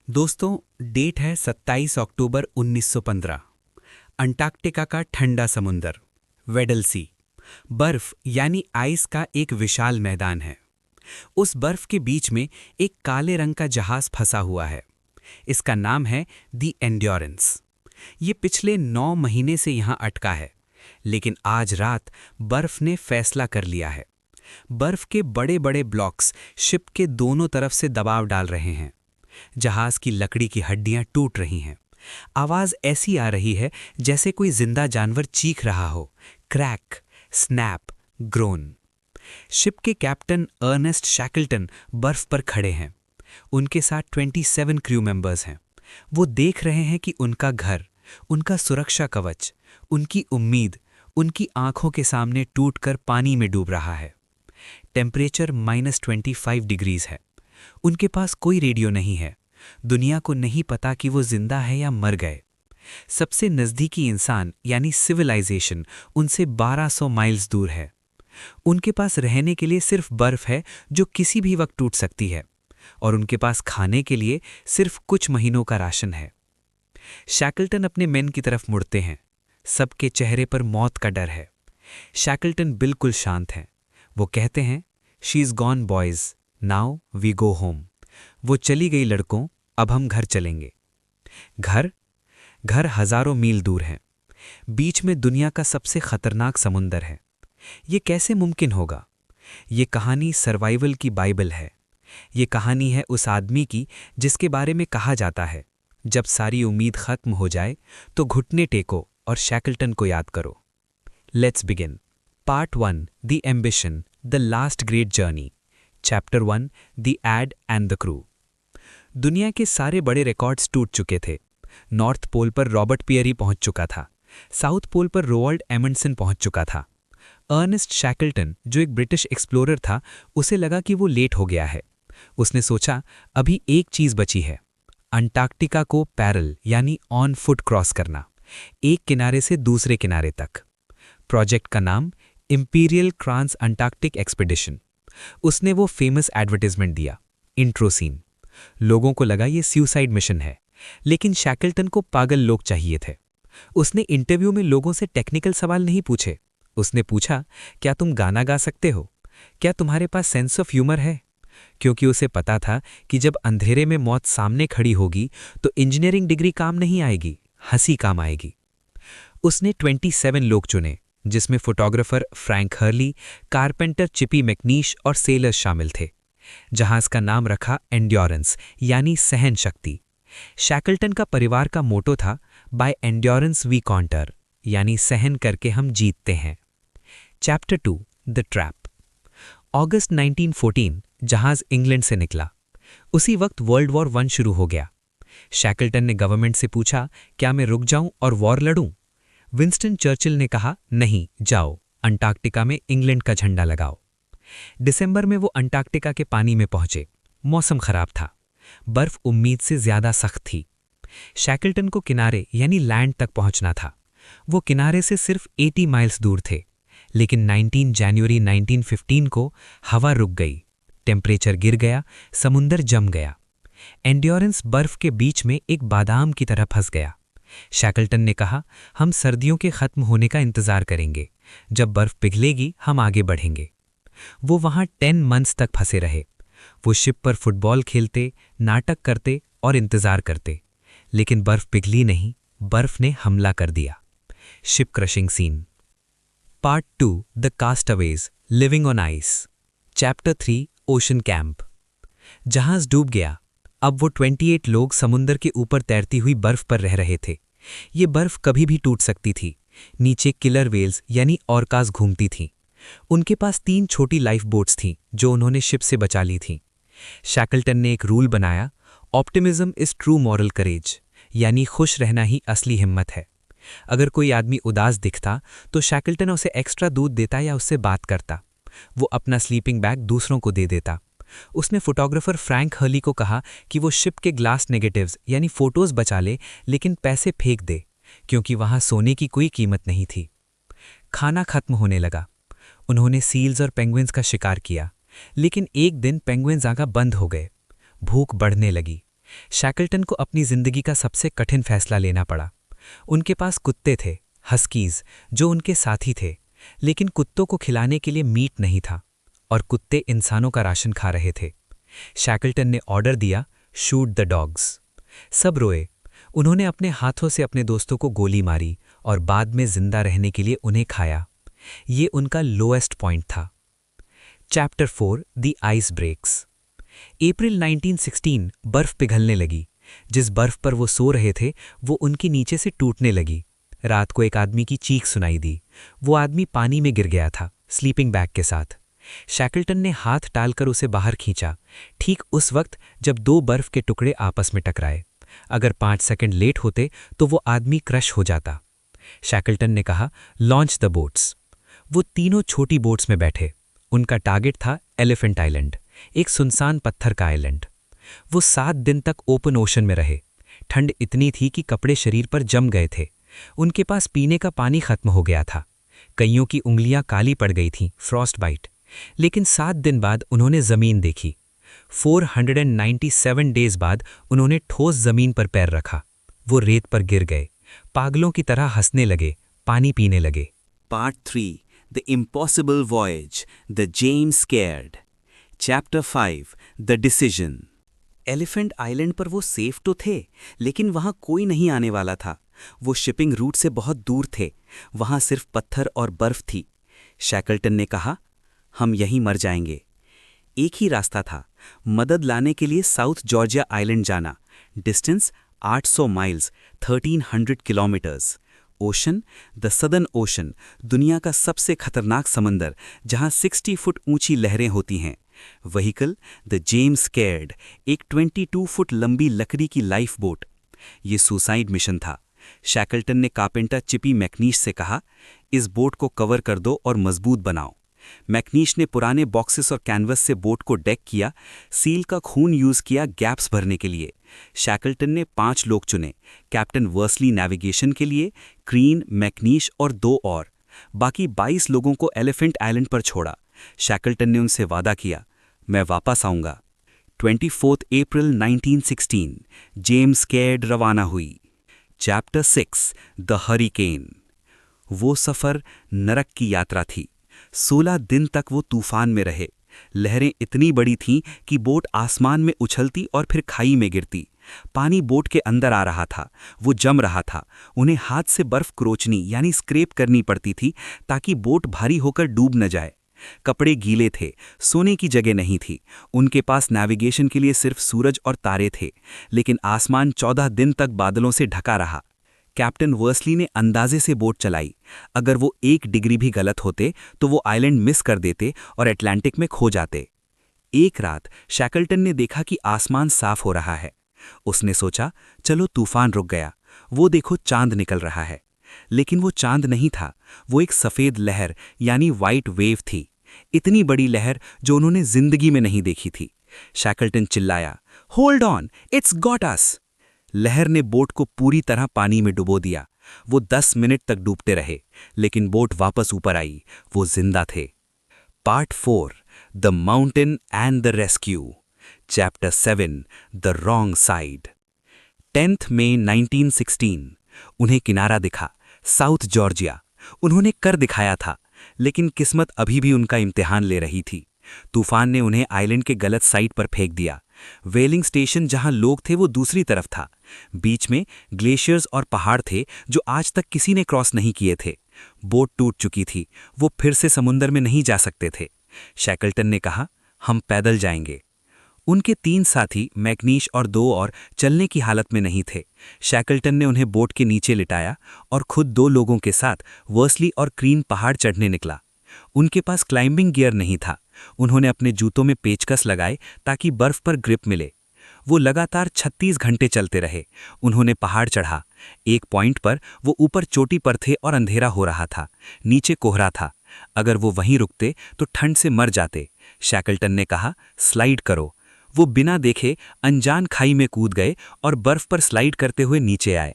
दोस्तों, डेट है 27 अक्टूबर 1915। अंटार्कटिका का ठंडा समुंदर, वेडल सी, बर्फ यानी आइस का एक विशाल मैदान है। उस बर्फ के बीच में एक काले रंग का जहाज फंसा हुआ है। इसका नाम है दी एंड्योरेंस। ये पिछले 9 महीने से यहाँ अटका है, लेकिन आज रात बर्फ ने फैसला कर लिया है। बर्फ के बड़े बड़े ब्लॉक्स शिप के दोनों तरफ से दबाव डाल रहे हैं। जहाज की लकड़ी की हड्डियां टूट रही हैं। आवाज ऐसी आ रही है जैसे कोई जिंदा जानवर चीख रहा हो। Crack, snap, grown. शिप के कैप्टन अर्नेस्ट शैकल्टन बर्फ पर खड़े हैं। उनके साथ 27 क्रू मेंबर्स हैं। वो देख रहे हैं कि उनका घर, उनका सुरक्षा कवच, उनकी उम्मीद उनकी आंखों के सामने टूटकर पानी में डूब रहा है। टेम्परेचर -25 डिग्रीज है। उनके पास कोई रेडियो नहीं है। दुनिया को नहीं पता कि वो जिंदा है या मर गए। सबसे नज़दीकी इंसान यानी सिविलाइजेशन उनसे 1200 माइल्स दूर है। उनके पास रहने के लिए सिर्फ बर्फ है जो किसी भी वक्त टूट सकती है, और उनके पास खाने के लिए सिर्फ कुछ महीनों का राशन है। शैकल्टन अपने मेन की तरफ मुड़ते हैं। सबके चेहरे पर मौत का डर है। शैकल्टन बिल्कुल शांत हैं। वो कहते हैं, she is gone boys, now we go home. वो चली गई लड़कों, अब हम घर चलेंगे। घर घर हजारों मील दूर है। बीच में दुनिया का सबसे खतरनाक समुंदर है। ये कैसे मुमकिन होगा? ये कहानी सर्वाइवल की बाइबल है। ये कहानी है उस आदमी की जिसके बारे में कहा जाता है, जब सारी उम्मीद खत्म हो जाए तो घुटने टेको और शैकल्टन को याद करो। Let's begin. Part 1, the ambition, the last great journey. Chapter 1, the ad and the crew. दुनिया के सारे बड़े रिकॉर्ड्स टूट चुके थे। नॉर्थ पोल पर रॉबर्ट पियरी पहुंच चुका था। साउथ पोल पर रोवाल्ड एमंडसन पहुंच चुका था। अर्नेस्ट शैकल्टन, जो एक ब्रिटिश एक्सप्लोरर था, उसे लगा कि वो लेट हो गया है। उसने सोचा, अभी एक चीज बची है, अंटार्कटिका को पैरल यानी ऑन फुट क्रॉस करना, एक किनारे से दूसरे किनारे तक। प्रोजेक्ट का नाम इंपीरियल ट्रांस अंटार्कटिक एक्सपीडिशन। उसने वो फेमस एडवर्टाइजमेंट दिया, इंट्रो सीन। लोगों को लगा ये सुसाइड मिशन है, लेकिन शैकल्टन को पागल लोग चाहिए थे। उसने इंटरव्यू में लोगों से टेक्निकल सवाल नहीं पूछे। उसने पूछा, क्या तुम गाना गा सकते हो? क्या तुम्हारे पास सेंस ऑफ ह्यूमर है? क्योंकि उसे पता था कि जब अंधेरे में मौत सामने खड़ी होगी तो इंजीनियरिंग डिग्री काम नहीं आएगी, हंसी काम आएगी। उसने 27 लोग चुने, जिसमें photographer Frank Hurley, carpenter Chippy McNish और सेलर्स शामिल थे। जहाज का नाम रखा एंड्योरेंस यानी सहन शक्ति। शैकल्टन का परिवार का मोटो था, बाय एंड्योरेंस वी कॉन्टर, यानी सहन करके हम जीतते हैं। Chapter 2, the trap. अगस्त 1914 जहाज इंग्लैंड से निकला। उसी वक्त वर्ल्ड वॉर 1 शुरू हो गया। शैकल्टन ने गवर्नमेंट से पूछा, क्या मैं रुक जाऊं और वॉर लड़ूं? विंस्टन चर्चिल ने कहा, नहीं, जाओ, अंटार्कटिका में इंग्लैंड का झंडा लगाओ। दिसंबर में वो अंटार्कटिका के पानी में पहुंचे। मौसम खराब था। बर्फ उम्मीद से ज्यादा सख्त थी। शैकल्टन को किनारे यानी लैंड तक पहुंचना था। वो किनारे से सिर्फ 80 माइल्स दूर थे, लेकिन 19 जनवरी 1915 को हवा रुक गई, टेम्परेचर गिर गया, समुंदर जम गया। एंड्योरेंस बर्फ के बीच में एक बादाम की तरह फंस गया। शैकल्टन ने कहा, हम सर्दियों के खत्म होने का इंतजार करेंगे। जब बर्फ पिघलेगी हम आगे बढ़ेंगे। वो वहां 10 मंथ्स तक फंसे रहे। वो शिप पर फुटबॉल खेलते, नाटक करते और इंतजार करते, लेकिन बर्फ पिघली नहीं, बर्फ ने हमला कर दिया। Ship crushing scene. Part 2, the castaways, living on ice. Chapter 3, ocean camp. जहाज डूब गया। अब वो 28 लोग समुंदर के ऊपर तैरती हुई बर्फ पर रह रहे थे। ये बर्फ कभी भी टूट सकती थी। नीचे किलर वेल्स यानी ऑर्कास घूमती थीं। उनके पास 3 छोटी लाइफ बोट्स थीं जो उन्होंने शिप से बचा ली थीं। शैकल्टन ने एक रूल बनाया, optimism is true moral courage, यानी खुश रहना ही असली हिम्मत है। अगर कोई आदमी उदास दिखता तो शैकल्टन उसे एक्स्ट्रा दूध देता या उससे बात करता। वो अपना स्लीपिंग बैग दूसरों को दे देता। उसने फोटोग्राफर फ्रैंक हर्ली को कहा कि वो शिप के ग्लास नेगेटिव्स यानी फोटोज बचा ले, लेकिन पैसे फेंक दे, क्योंकि वहां सोने की कोई कीमत नहीं थी। खाना खत्म होने लगा। उन्होंने सील्स और पेंगुइन्स का शिकार किया, लेकिन एक दिन पेंगुइन्स आगा बंद हो गए। भूख बढ़ने लगी। शैकल्टन को अपनी जिंदगी का सबसे कठिन फैसला लेना पड़ा। उनके पास कुत्ते थे, हस्कीज, जो उनके साथी थे, लेकिन कुत्तों को खिलाने के लिए मीट नहीं था और कुत्ते इंसानों का राशन खा रहे थे। शैकल्टन ने ऑर्डर दिया, शूट द डॉग्स। सब रोए। उन्होंने अपने हाथों से अपने दोस्तों को गोली मारी और बाद में जिंदा रहने के लिए उन्हें खाया। ये उनका लोएस्ट पॉइंट था। Chapter 4 the ice breaks. April 1916 बर्फ पिघलने लगी। जिस बर्फ पर वो सो रहे थे वो उनके नीचे से टूटने लगी। रात को एक आदमी की चीख सुनाई दी। वो आदमी पानी में गिर गया था, स्लीपिंग बैग के साथ। शैकल्टन ने हाथ डालकर उसे बाहर खींचा, ठीक उस वक्त जब दो बर्फ के टुकड़े आपस में टकराए। अगर 5 सेकंड लेट होते तो वो आदमी क्रश हो जाता। शैकल्टन ने कहा, लॉन्च द बोट्स। वो तीनों छोटी बोट्स में बैठे। उनका टारगेट था एलिफेंट आइलैंड, एक सुनसान पत्थर का आइलैंड। वो 7 दिन तक ओपन ओशन में रहे। ठंड इतनी थी कि कपड़े शरीर पर जम गए थे। उनके पास पीने का पानी खत्म हो गया था। कईयों की उंगलियां काली पड़ गई थीं, फ्रॉस्ट बाइट। लेकिन 7 दिन बाद उन्होंने जमीन देखी। 497 डेज बाद उन्होंने ठोस जमीन पर पैर रखा। वो रेत पर गिर गए, पागलों की तरह हंसने लगे, पानी पीने लगे। Part 3 The Impossible Voyage, The James Caird. Chapter 5 The Decision. Elephant island पर वो सेफ तो थे, लेकिन वहां कोई नहीं आने वाला था। वो शिपिंग रूट से बहुत दूर थे। वहां सिर्फ पत्थर और बर्फ थी। शैकल्टन ने कहा, हम यहीं मर जाएंगे। एक ही रास्ता था, मदद लाने के लिए साउथ जॉर्जिया आइलैंड जाना। Distance 800 miles, 1300 kilometres. Ocean, the southern ocean, दुनिया का सबसे खतरनाक समंदर जहां 60 फुट ऊंची लहरें होती हैं। व्हीकल, द जेम्स कैर्ड, एक 22 फुट लंबी लकड़ी की लाइफ बोट। ये सुसाइड मिशन था। शैकल्टन ने कारपेंटर चिपी मैकनीश से कहा, इस बोट को कवर कर दो और मजबूत बनाओ। मैकनीश ने पुराने बॉक्सेस और कैनवस से बोट को डेक किया। सील का खून यूज किया गैप्स भरने के लिए। शैकल्टन ने 5 लोग चुने, कैप्टन वर्सली नेविगेशन के लिए, क्रीन, मैकनीश और 2 और। बाकी 22 लोगों को एलिफेंट आइलैंड पर छोड़ा। शैकल्टन ने उनसे वादा किया, मैं वापस आऊंगा। 24 अप्रैल 1916 जेम्स कैर्ड रवाना हुई। Chapter 6 the hurricane. वो सफर नरक की यात्रा थी। 16 दिन तक वो तूफान में रहे। लहरें इतनी बड़ी थीं कि बोट आसमान में उछलती और फिर खाई में गिरती। पानी बोट के अंदर आ रहा था, वो जम रहा था। उन्हें हाथ से बर्फ क्रोचनी यानी स्क्रेप करनी पड़ती थी ताकि बोट भारी होकर डूब न जाए। कपड़े गीले थे, सोने की जगह नहीं थी। उनके पास नेविगेशन के लिए सिर्फ सूरज और तारे थे, लेकिन आसमान 14 दिन तक बादलों से ढका रहा। कैप्टन वर्सली ने अंदाजे से बोट चलाई। अगर वो 1 डिग्री भी गलत होते तो वो आइलैंड मिस कर देते और अटलांटिक में खो जाते। एक रात शैकल्टन ने देखा कि आसमान साफ हो रहा है। उसने सोचा, चलो तूफान रुक गया, वो देखो चांद निकल रहा है। लेकिन वो चांद नहीं था, वो एक सफ़ेद लहर यानी वाइट वेव थी। इतनी बड़ी लहर जो उन्होंने जिंदगी में नहीं देखी थी। शैकल्टन चिल्लाया, होल्ड ऑन, इट्स गॉट अस। लहर ने बोट को पूरी तरह पानी में डुबो दिया। वो 10 मिनट तक डूबते रहे, लेकिन बोट वापस ऊपर आई। वो जिंदा थे। Part 4 the mountain and the rescue. Chapter 7 the wrong side. 10 मई 1916 उन्हें किनारा दिखा, साउथ जॉर्जिया। उन्होंने कर दिखाया था, लेकिन किस्मत अभी भी उनका इम्तिहान ले रही थी। तूफान ने उन्हें आइलैंड के गलत साइड पर फेंक दिया। व्हेलिंग स्टेशन जहां लोग थे वो दूसरी तरफ था। बीच में ग्लेशियर्स और पहाड़ थे जो आज तक किसी ने क्रॉस नहीं किए थे। बोट टूट चुकी थी, वो फिर से समुंदर में नहीं जा सकते थे। शैकल्टन ने कहा, हम पैदल जाएंगे। उनके 3 साथी मैकनीश और 2 और चलने की हालत में नहीं थे। शैकल्टन ने उन्हें बोट के नीचे लिटाया और खुद 2 लोगों के साथ वर्सली और क्रीन पहाड़ चढ़ने निकला। उनके पास क्लाइंबिंग गियर नहीं था। उन्होंने अपने जूतों में पेचकस लगाए ताकि बर्फ पर ग्रिप मिले। वो लगातार 36 घंटे चलते रहे। उन्होंने पहाड़ चढ़ा। एक पॉइंट पर वो ऊपर चोटी पर थे और अंधेरा हो रहा था। नीचे कोहरा था। अगर वो वहीं रुकते तो ठंड से मर जाते। शैकल्टन ने कहा, स्लाइड करो। वो बिना देखे अनजान खाई में कूद गए और बर्फ पर स्लाइड करते हुए नीचे आए।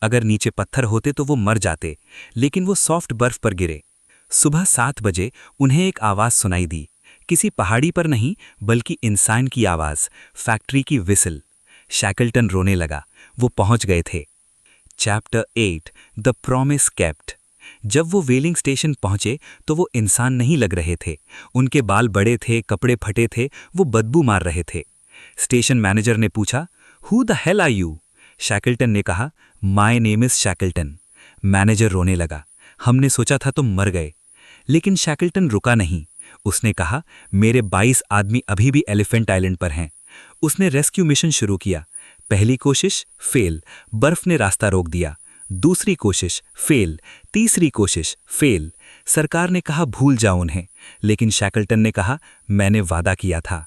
अगर नीचे पत्थर होते तो वो मर जाते, लेकिन वो सॉफ्ट बर्फ पर गिरे। सुबह 7 बजे उन्हें एक आवाज़ सुनाई दी। किसी पहाड़ी पर नहीं, बल्कि इंसान की आवाज़, फैक्ट्री की विसल। शैकल्टन रोने लगा। वो पहुंच गए थे। Chapter 8 the promise kept. जब वो व्हेलिंग स्टेशन पहुंचे तो वो इंसान नहीं लग रहे थे। उनके बाल बड़े थे, कपड़े फटे थे, वो बदबू मार रहे थे। स्टेशन मैनेजर ने पूछा, who the hell are you? Shackleton ने कहा, my name is Shackleton. Manager रोने लगा, हमने सोचा था तुम मर गए। लेकिन शैकल्टन रुका नहीं। उसने कहा, मेरे 22 आदमी अभी भी एलिफेंट आइलैंड पर हैं। उसने रेस्क्यू मिशन शुरू किया। पहली कोशिश फेल, बर्फ ने रास्ता रोक दिया। दूसरी कोशिश फेल, तीसरी कोशिश फेल। सरकार ने कहा भूल जाओ उन्हें, लेकिन शैकल्टन ने कहा मैंने वादा किया था।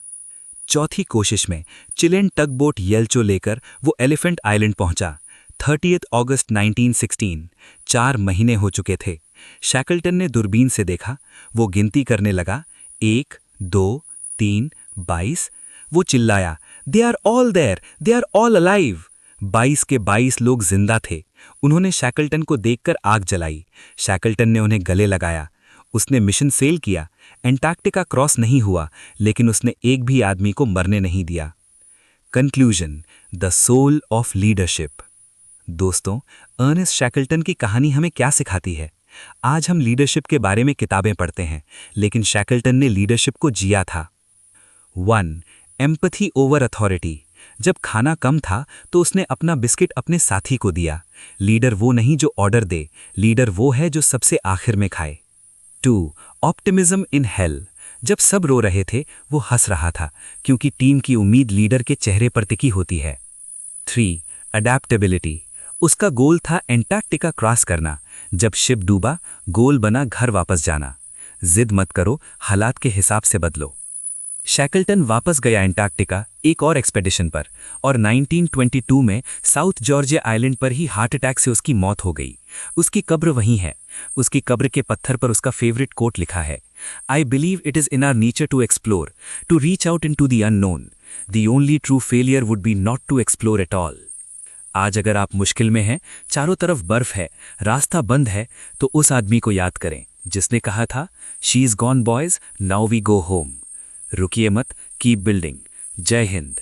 चौथी कोशिश में चिलेन टग बोट येल्चो लेकर वो एलिफेंट आइलैंड पहुंचा। 30 अगस्त 1916। 4 महीने हो चुके थे। शैकल्टन ने दूरबीन से देखा। वो गिनती करने लगा, 1, 2, 3, 22। वो चिल्लाया, they are all there, they are all alive. 22 के 22 लोग जिंदा थे। उन्होंने शैकल्टन को देखकर आग जलाई। शैकल्टन ने उन्हें गले लगाया। उसने मिशन सेल किया। एंटार्क्टिका क्रॉस नहीं हुआ, लेकिन उसने एक भी आदमी को मरने नहीं दिया। Conclusion, the soul of leadership. दोस्तों, अर्नेस्ट शैकल्टन की कहानी हमें क्या सिखाती है? आज हम लीडरशिप के बारे में किताबें पढ़ते हैं, लेकिन शैकल्टन ने लीडरशिप को जिया था। 1. Empathy over authority. जब खाना कम था तो उसने अपना बिस्किट अपने साथी को दिया। लीडर वो नहीं जो ऑर्डर दे, लीडर वो है जो सबसे आखिर में खाए। 2. Optimism in hell. जब सब रो रहे थे वो हंस रहा था, क्योंकि टीम की उम्मीद लीडर के चेहरे पर टिकी होती है। 3. अडैप्टेबिलिटी। उसका गोल था एंटार्क्टिका क्रॉस करना। जब शिप डूबा, गोल बना घर वापस जाना। जिद मत करो, हालात के हिसाब से बदलो। शैकल्टन वापस गया एंटार्क्टिका एक और एक्सपेडिशन पर, और 1922 में साउथ जॉर्जिया आइलैंड पर ही हार्ट अटैक से उसकी मौत हो गई। उसकी कब्र वहीं है। उसकी कब्र के पत्थर पर उसका फेवरेट कोट लिखा है, I believe it is in our nature to explore, to reach out into the unknown. The only true failure would be not to explore at all. आज अगर आप मुश्किल में हैं, चारों तरफ बर्फ है, रास्ता बंद है, तो उस आदमी को याद करें जिसने कहा था, she is gone boys, now we go home. रुकिए मत, कीप बिल्डिंग। जय हिंद।